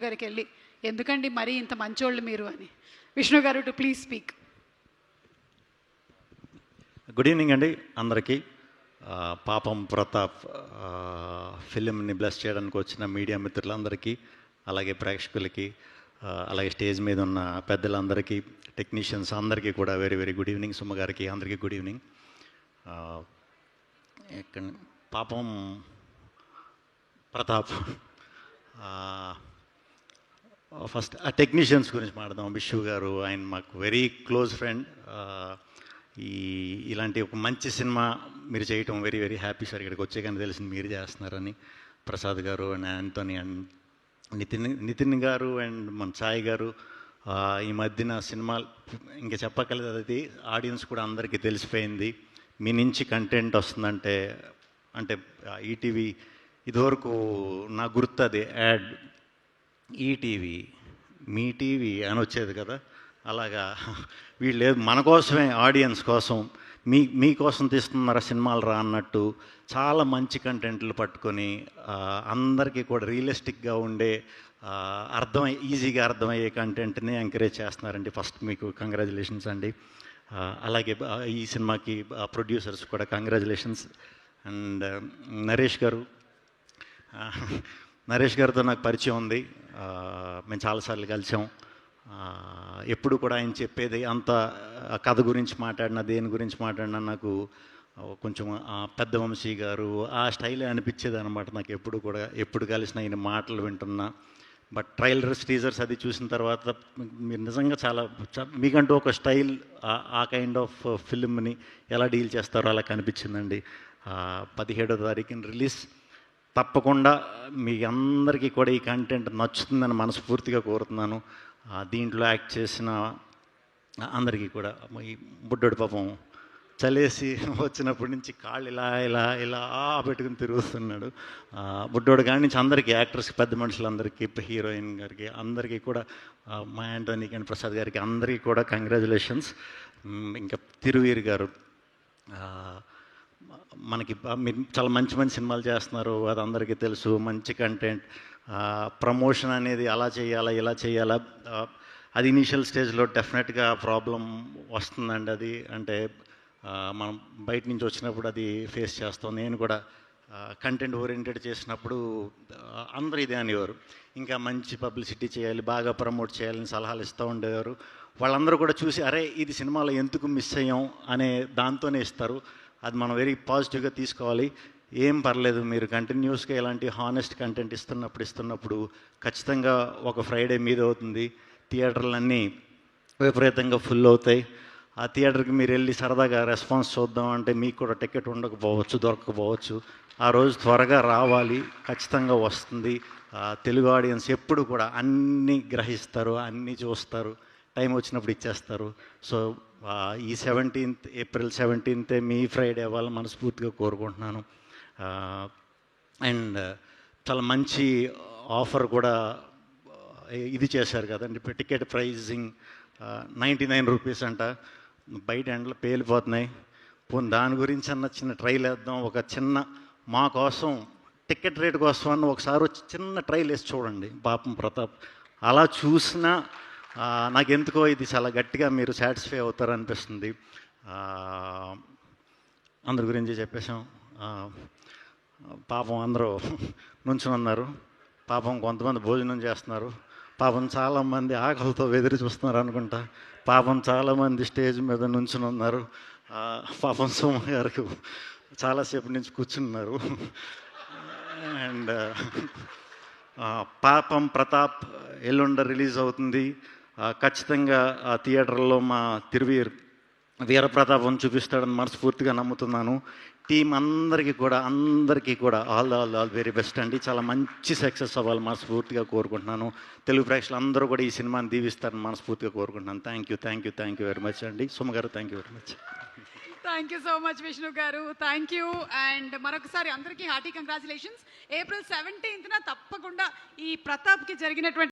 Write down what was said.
గారికి వెళ్ళి ఎందుకండి మరీ ఇంత మంచోళ్ళు మీరు అని. విష్ణు గారు to please speak. Good evening అండి అందరికీ. పాపం ప్రతాప్ ఫిలింని బ్లెస్ చేయడానికి వచ్చిన మీడియా మిత్రులందరికీ, అలాగే ప్రేక్షకులకి, అలాగే స్టేజ్ మీద ఉన్న పెద్దలందరికీ, టెక్నీషియన్స్ అందరికీ కూడా వెరీ వెరీ గుడ్ ఈవినింగ్. సుమ్మ గారికి అందరికీ గుడ్ ఈవినింగ్. పాపం ప్రతాప్, ఫస్ట్ ఆ టెక్నీషియన్స్ గురించి మాట్లాడదాం. విష్ణు గారు ఆయన మాకు వెరీ క్లోజ్ ఫ్రెండ్. ఇలాంటి ఒక మంచి సినిమా మీరు చేయటం వెరీ వెరీ హ్యాపీ సార్. ఇక్కడికి వచ్చే కానీ తెలిసింది మీరు చేస్తున్నారని. ప్రసాద్ గారు అండ్ యాంటోనీ అండ్ నితిన్ గారు అండ్ మన సాయి గారు ఈ మధ్యన సినిమా ఇంకా చెప్పక్కర్లేదు, అది ఆడియన్స్ కూడా అందరికీ తెలిసిపోయింది. మీ నుంచి కంటెంట్ వస్తుందంటే అంటే ఈటీవీ ఇదివరకు నా గుర్తు అది యాడ్ ఈటీవీ మీ టీవీ అని వచ్చేది కదా, అలాగా వీళ్ళు మన కోసమే ఆడియన్స్ కోసం మీకోసం తీస్తున్నారా సినిమాలు రా అన్నట్టు చాలా మంచి కంటెంట్లు పట్టుకొని అందరికీ కూడా రియలిస్టిక్గా ఉండే ఈజీగా అర్థమయ్యే కంటెంట్ని ఎంకరేజ్ చేస్తున్నారండి. ఫస్ట్ మీకు కంగ్రాచులేషన్స్ అండి. అలాగే ఈ సినిమాకి ప్రొడ్యూసర్స్ కూడా కంగ్రాచులేషన్స్. అండ్ నరేష్ గారితో నాకు పరిచయం ఉంది. మేము చాలాసార్లు కలిసాం. ఎప్పుడు కూడా ఆయన చెప్పేది అంత కథ గురించి మాట్లాడినా దేని గురించి మాట్లాడినా నాకు కొంచెం పెద్ద వంశీ గారు ఆ స్టైలే అనిపించేది అనమాట నాకు. ఎప్పుడు కలిసిన ఆయన మాటలు వింటున్నా. బట్ ట్రైలర్స్ టీజర్స్ అది చూసిన తర్వాత మీరు నిజంగా చాలా మీకంటూ ఒక స్టైల్, ఆ కైండ్ ఆఫ్ ఫిల్మ్ని ఎలా డీల్ చేస్తారో అలా కనిపించిందండి. 17వ తారీఖున రిలీజ్. తప్పకుండా మీ అందరికీ కూడా ఈ కంటెంట్ నచ్చుతుందని మనస్ఫూర్తిగా కోరుతున్నాను. దీంట్లో యాక్ట్ చేసిన అందరికీ కూడా, ఈ బుడ్డోడు పాపం చలేసి వచ్చినప్పటి నుంచి కాళ్ళు ఇలా ఇలా ఇలా పెట్టుకుని తిరుగుతున్నాడు. బుడ్డోడు కాడి నుంచి అందరికీ, యాక్టర్స్కి, పెద్ద మనుషులందరికీ, హీరోయిన్ గారికి అందరికీ కూడా, మా యాంటోనీకి అండ్ ప్రసాద్ గారికి అందరికీ కూడా కంగ్రాచులేషన్స్. ఇంకా తిరువీర్ గారు మనకి మీరు చాలా మంచి మంచి సినిమాలు చేస్తున్నారు, అది అందరికీ తెలుసు. మంచి కంటెంట్, ప్రమోషన్ అనేది అలా చేయాలా ఇలా చేయాలా, అది ఇనీషియల్ స్టేజ్లో డెఫినెట్గా ప్రాబ్లం వస్తుందండి. అది అంటే మనం బయట నుంచి వచ్చినప్పుడు అది ఫేస్ చేస్తాం. నేను కూడా కంటెంట్ ఓరియంటెడ్ చేసినప్పుడు అందరూ ఇదే అనేవారు, ఇంకా మంచి పబ్లిసిటీ చేయాలి, బాగా ప్రమోట్ చేయాలని సలహాలు ఇస్తూ ఉండేవారు. వాళ్ళందరూ కూడా చూసి అరే ఇది సినిమాలో ఎందుకు మిస్ అయ్యాం అనే దాంతోనే ఇస్తారు. అది మనం వెరీ పాజిటివ్గా తీసుకోవాలి. ఏం పర్లేదు, మీరు కంటిన్యూస్గా ఇలాంటి హానెస్ట్ కంటెంట్ ఇస్తున్నప్పుడు ఖచ్చితంగా ఒక ఫ్రైడే మీద అవుతుంది, థియేటర్లన్నీ విపరీతంగా ఫుల్ అవుతాయి. ఆ థియేటర్కి మీరు వెళ్ళి సరదాగా రెస్పాన్స్ చూద్దాం అంటే మీకు కూడా టికెట్ ఉండకపోవచ్చు, దొరకకపోవచ్చు. ఆ రోజు త్వరగా రావాలి, ఖచ్చితంగా వస్తుంది. తెలుగు ఆడియన్స్ ఎప్పుడు కూడా అన్నీ గ్రహిస్తారు, అన్నీ చూస్తారు, టైం వచ్చినప్పుడు ఇచ్చేస్తారు. సో ఈ ఏప్రిల్ 17th మీ ఫ్రైడే అవ్వాలని మనస్ఫూర్తిగా కోరుకుంటున్నాను. అండ్ చాలా మంచి ఆఫర్ కూడా ఇది చేశారు కదండి. టికెట్ ప్రైజింగ్ 99 రూపీస్ అంట. బయట ఎండలు పేలిపోతున్నాయి. పోనీ దాని గురించి అన్న చిన్న ట్రైల్ వేద్దాం, ఒక చిన్న మా కోసం టికెట్ రేట్ కోసం అన్న ఒకసారి వచ్చి చిన్న ట్రైల్ వేసి చూడండి. పాపం ప్రతాప్ అలా చూసినా నాకెందుకో ఇది చాలా గట్టిగా మీరు సాటిస్ఫై అవుతారనిపిస్తుంది. అందరి గురించి చెప్పేశాం. పాపం అందరూ నుంచుని ఉన్నారు. పాపం కొంతమంది భోజనం చేస్తున్నారు. పాపం చాలామంది ఆకలితో ఎదురు చూస్తున్నారు అనుకుంటా. పాపం చాలామంది స్టేజ్ మీద నుంచుని ఉన్నారు. పాపం సోమ గారికి చాలాసేపు నుంచి కూర్చున్నారు. అండ్ పాపం ప్రతాప్ ఎల్లుండ రిలీజ్ అవుతుంది. ఖచ్చితంగా ఆ థియేటర్లో మా వీరప్రతాపం చూపిస్తాడని మనస్ఫూర్తిగా నమ్ముతున్నాను. టీం అందరికీ కూడా ఆల్ వెరీ బెస్ట్ అండి. చాలా మంచి సక్సెస్ అవ్వాలి మనస్ఫూర్తిగా కోరుకుంటున్నాను. తెలుగు ప్రేక్షకులు అందరూ కూడా ఈ సినిమాని దీవిస్తారని మనస్ఫూర్తిగా కోరుకుంటున్నాను. థ్యాంక్ యూ వెరీ మచ్ అండి. సుమ గారు thank you very much. Thank you so much Vishnu గారు, థ్యాంక్ యూ. అండ్ మరొకసారి అందరికీ హార్టీ కంగ్రాచులేషన్స్. ఏప్రిల్ 17th తప్పకుండా ఈ ప్రతాప్కి జరిగినటువంటి